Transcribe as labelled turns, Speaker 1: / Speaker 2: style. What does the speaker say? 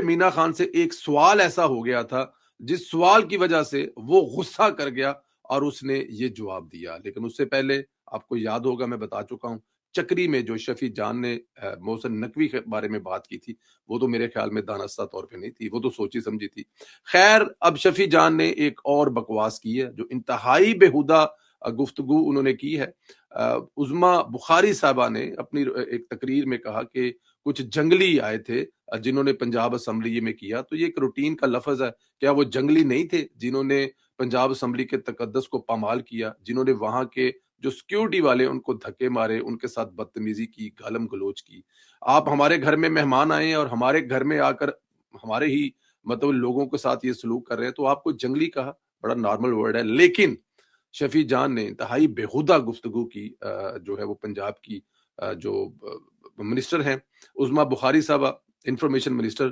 Speaker 1: مینا خان سے ایک سوال ایسا ہو گیا تھا جس سوال کی وجہ سے وہ غصہ کر گیا اور اس نے یہ جواب دیا. لیکن اس سے پہلے آپ کو یاد ہوگا میں بتا چکا ہوں چکری میں جو شفیع جان نے محسن نقوی کے بارے میں بات کی تھی وہ تو میرے خیال میں دانستہ طور پہ نہیں تھی, وہ تو سوچی سمجھی تھی. خیر اب شفیع جان نے ایک اور بکواس کی ہے جو انتہائی بےہودہ گفتگو انہوں نے کی ہے. عظما بخاری صاحبہ نے اپنی ایک تقریر میں کہا کہ کچھ جنگلی آئے تھے جنہوں نے پنجاب اسمبلی میں کیا, تو یہ ایک روٹین کا لفظ ہے. کیا وہ جنگلی نہیں تھے جنہوں نے پنجاب اسمبلی کے تقدس کو پامال کیا, جنہوں نے وہاں کے جو سیکیورٹی والے ان کو دھکے مارے, ان کے ساتھ بدتمیزی کی, گالم گلوچ کی. آپ ہمارے گھر میں مہمان آئے ہیں اور ہمارے گھر میں آ کر ہمارے ہی مطلب لوگوں کے ساتھ یہ سلوک کر رہے ہیں, تو آپ کو جنگلی کہا, بڑا نارمل ورڈ ہے. لیکن شفیع جان نے انتہائی بےہودہ گفتگو کی جو ہے وہ پنجاب کی جو منسٹر ہیں عظما بخاری صاحبہ, انفارمیشن منسٹر,